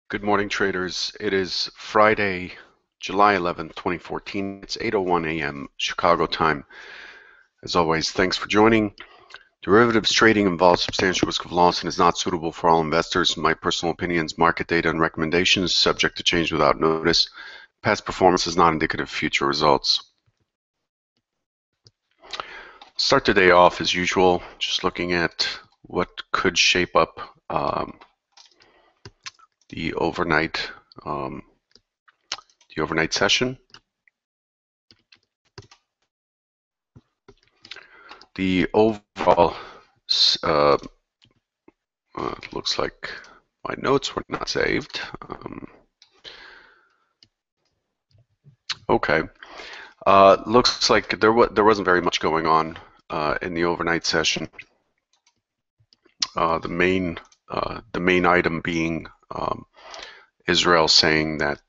Good morning, traders. It is Friday, July 11th, 2014. It's 8:01 a.m. Chicago time. As always, thanks for joining. Derivatives trading involves substantial risk of loss and is not suitable for all investors. My personal opinions, market data, and recommendations subject to change without notice. Past performance is not indicative of future results. Start the day off as usual, just looking at what could shape up the overnight session. The overall looks like my notes were not saved. Okay. Looks like there wasn't very much going on in the overnight session. The main item being Israel saying that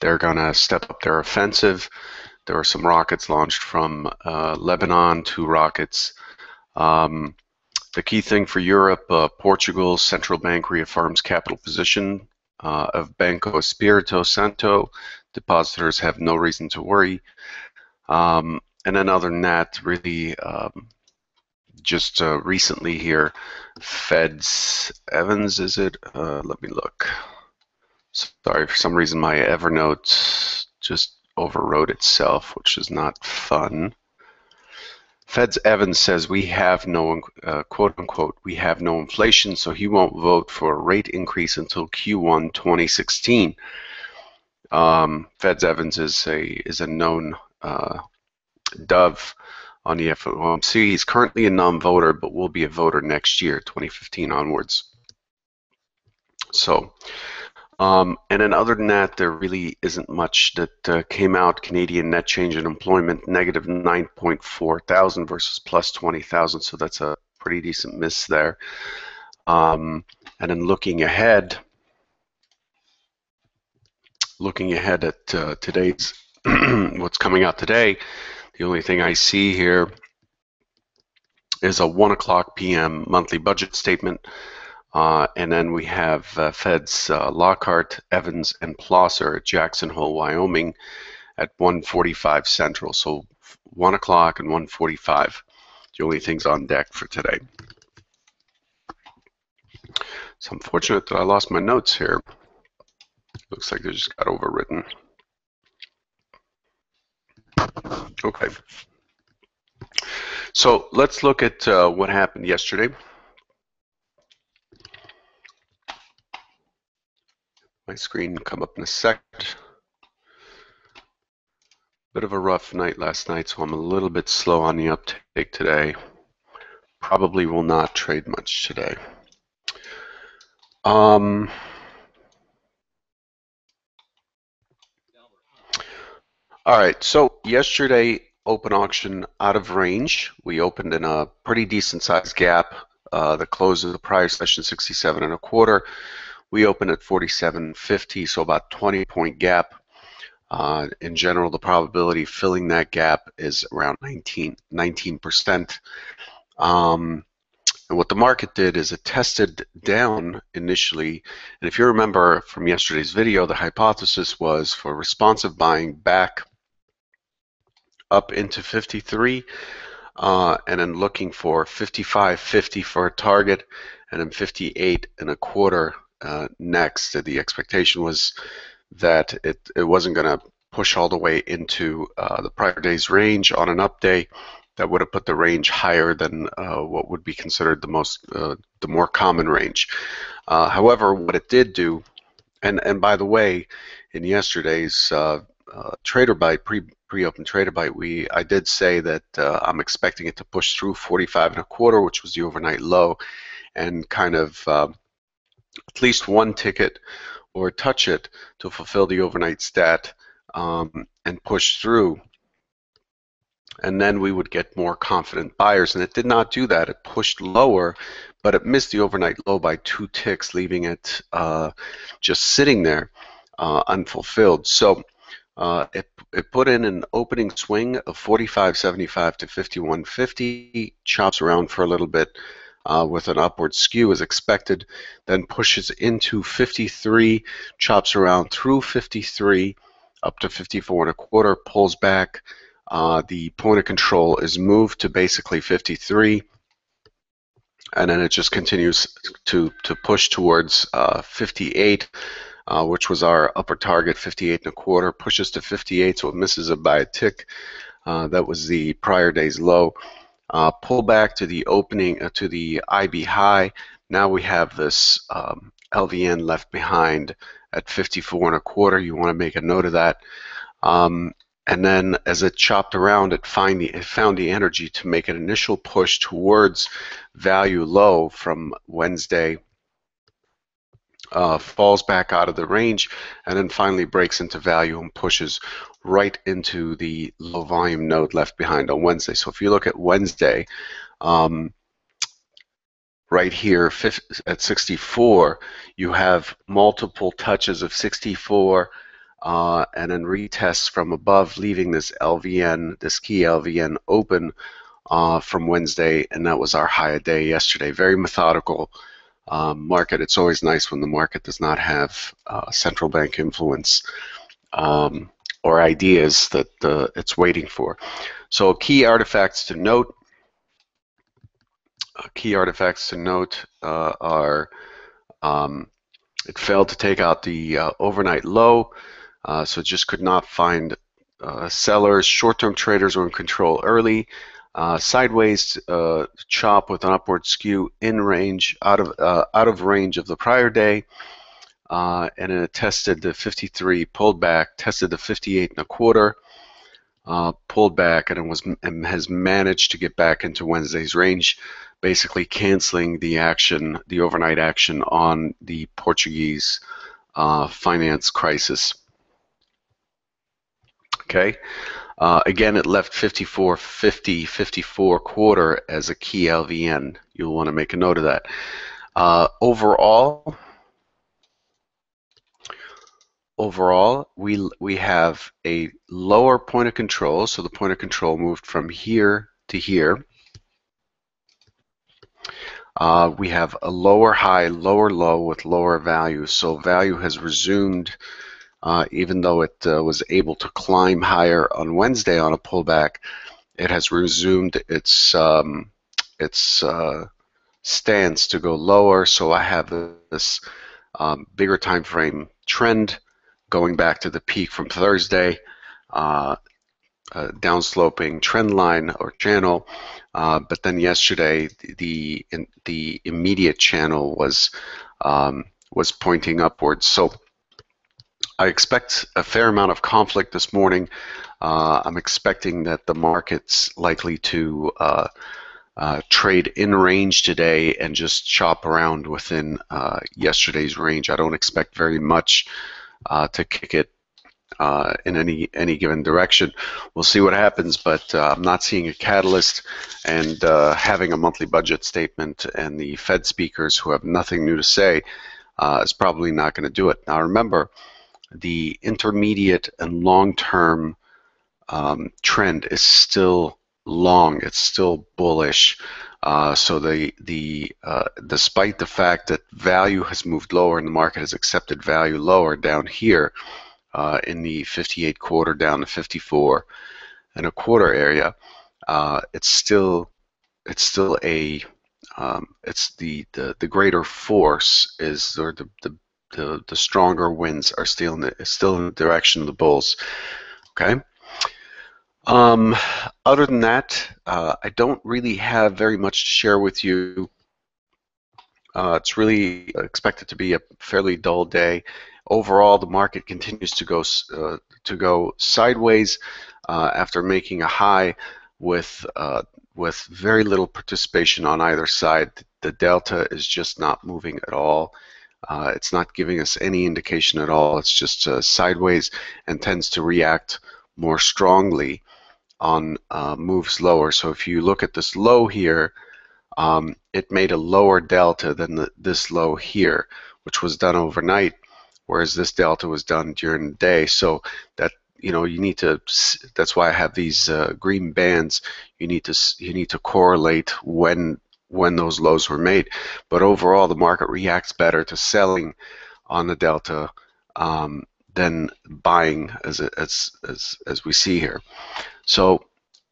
they're gonna step up their offensive. There were some rockets launched from Lebanon, 2 rockets. The key thing for Europe, Portugal's central bank reaffirms capital position of Banco Espírito Santo. Depositors have no reason to worry. And then other than that, really just recently here, Fed's Evans, is it? Let me look. Sorry, for some reason my Evernote just overwrote itself, which is not fun. Fed's Evans says we have no, quote unquote, we have no inflation, so he won't vote for a rate increase until Q1 2016. Fed's Evans is a known dove on the FOMC. He's currently a non-voter, but will be a voter next year, 2015 onwards. So, and then other than that, there really isn't much that came out. Canadian net change in employment, negative 9.4 thousand versus plus 20,000, so that's a pretty decent miss there. And then looking ahead at today's, what's coming out today, the only thing I see here is a 1 o'clock p.m. monthly budget statement. And then we have Fed's Lockhart, Evans, and Plosser at Jackson Hole, Wyoming at 1:45 Central. So 1 o'clock and 1:45, the only things on deck for today. It's unfortunate that I lost my notes here. Looks like they just got overwritten. Okay. So let's look at what happened yesterday. My screen come up in a second. Bit of a rough night last night, so I'm a little bit slow on the uptake today. Probably will not trade much today. All right, so yesterday open auction out of range. We opened in a pretty decent sized gap. The close of the prior session 67 and a quarter. We opened at 47.50, so about 20-point gap. In general, the probability of filling that gap is around 19%. And what the market did is it tested down initially. And if you remember from yesterday's video, the hypothesis was for responsive buying back up into 53, and then looking for 55.50 for a target, and then 58 and a quarter next. The expectation was that it wasn't going to push all the way into the prior day's range on an up day. That would have put the range higher than what would be considered the more common range. However, what it did do, and by the way, in yesterday's Trader Bite, pre-open Trader Bite, I did say that I'm expecting it to push through 45 and a quarter, which was the overnight low, and kind of at least one ticket or touch it to fulfill the overnight stat and push through. And then we would get more confident buyers, and it did not do that. It pushed lower, but it missed the overnight low by 2 ticks, leaving it just sitting there unfulfilled. So it put in an opening swing of 45.75 to 51.50, chops around for a little bit, with an upward skew as expected, then pushes into 53, chops around through 53 up to 54.25, pulls back. The point of control is moved to basically 53, and then it just continues to push towards 58, which was our upper target, 58.25, pushes to 58, so it misses it by a tick. That was the prior day's low. Pull back to the opening, to the IB high. Now we have this LVN left behind at 54.25. You want to make a note of that. And then as it chopped around, it found the energy to make an initial push towards value low from Wednesday, falls back out of the range, and then finally breaks into value and pushes right into the low volume node left behind on Wednesday. So if you look at Wednesday, right here at 64, you have multiple touches of 64, and then retests from above, leaving this LVN, this key LVN open from Wednesday, and that was our high a day yesterday. Very methodical market. It's always nice when the market does not have central bank influence or ideas that it's waiting for. So key artifacts to note. Are it failed to take out the overnight low, so it just could not find sellers. Short-term traders were in control early. Sideways chop with an upward skew in range, out of range of the prior day, and it tested the 53, pulled back, tested the 58.25, pulled back, and it has managed to get back into Wednesday's range, basically canceling the action, the overnight action on the Portuguese finance crisis. Okay. Again, it left 54.50, 54.25 as a key LVN. You'll want to make a note of that. Overall, we have a lower point of control. So the point of control moved from here to here. We have a lower high, lower low with lower value. So value has resumed. Even though it was able to climb higher on Wednesday on a pullback, it has resumed its stance to go lower. So I have this bigger time frame trend going back to the peak from Thursday, downsloping trend line or channel. But then yesterday, the immediate channel was pointing upwards. So I expect a fair amount of conflict this morning. I'm expecting that the market's likely to trade in range today and just chop around within yesterday's range. I don't expect very much to kick it in any given direction. We'll see what happens, but I'm not seeing a catalyst, and having a monthly budget statement and the Fed speakers who have nothing new to say is probably not going to do it. Now remember, the intermediate and long-term trend is still long. It's still bullish. So despite the fact that value has moved lower and the market has accepted value lower down here in the 58.25 down to 54.25 area, it's still a it's the greater force is, or the stronger winds are still in the direction of the bulls. Okay. Other than that, I don't really have very much to share with you. It's really expected to be a fairly dull day. Overall, the market continues to go sideways after making a high with very little participation on either side. The delta is just not moving at all. It's not giving us any indication at all. It's just sideways and tends to react more strongly on moves lower. So if you look at this low here, it made a lower delta than this low here, which was done overnight, whereas this delta was done during the day. So that, you need to, that's why I have these green bands. You need to correlate when when those lows were made. But overall, the market reacts better to selling on the delta than buying, as we see here. So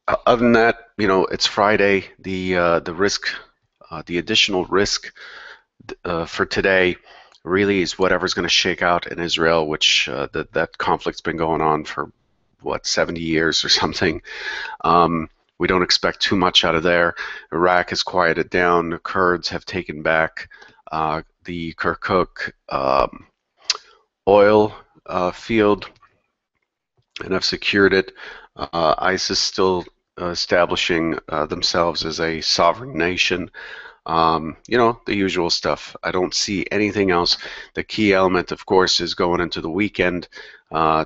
other than that, it's Friday. The risk, the additional risk for today really is whatever's going to shake out in Israel, which that conflict's been going on for what, 70 years or something. We don't expect too much out of there. Iraq has quieted down. The Kurds have taken back the Kirkuk oil field and have secured it. ISIS still establishing themselves as a sovereign nation. The usual stuff. I don't see anything else. The key element, of course, is going into the weekend.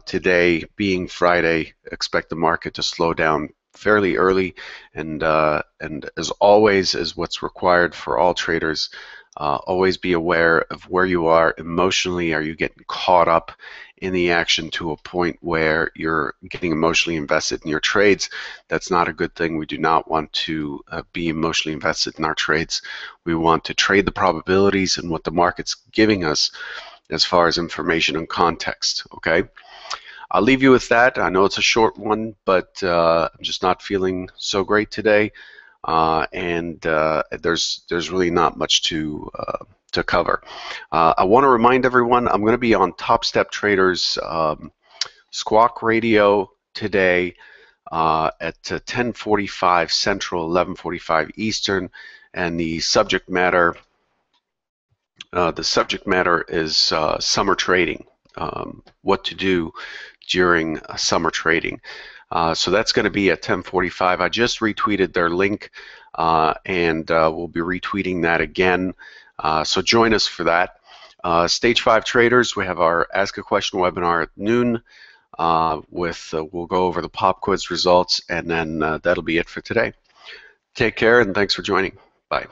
Today being Friday, expect the market to slow down fairly early, and as always, is what's required for all traders. Always be aware of where you are emotionally. Are you getting caught up in the action to a point where you're getting emotionally invested in your trades? That's not a good thing. We do not want to be emotionally invested in our trades. We want to trade the probabilities and what the market's giving us as far as information and context, okay? I'll leave you with that. I know it's a short one, but I'm just not feeling so great today. And there's really not much to cover. I want to remind everyone I'm going to be on Top Step Traders Squawk Radio today at 10:45 Central, 11:45 Eastern, and the subject matter is summer trading. What to do during summer trading. So that's going to be at 10:45. I just retweeted their link, and we'll be retweeting that again. So join us for that. Stage 5 traders, we have our Ask a Question webinar at noon. We'll go over the pop quiz results, and then that'll be it for today. Take care, and thanks for joining. Bye.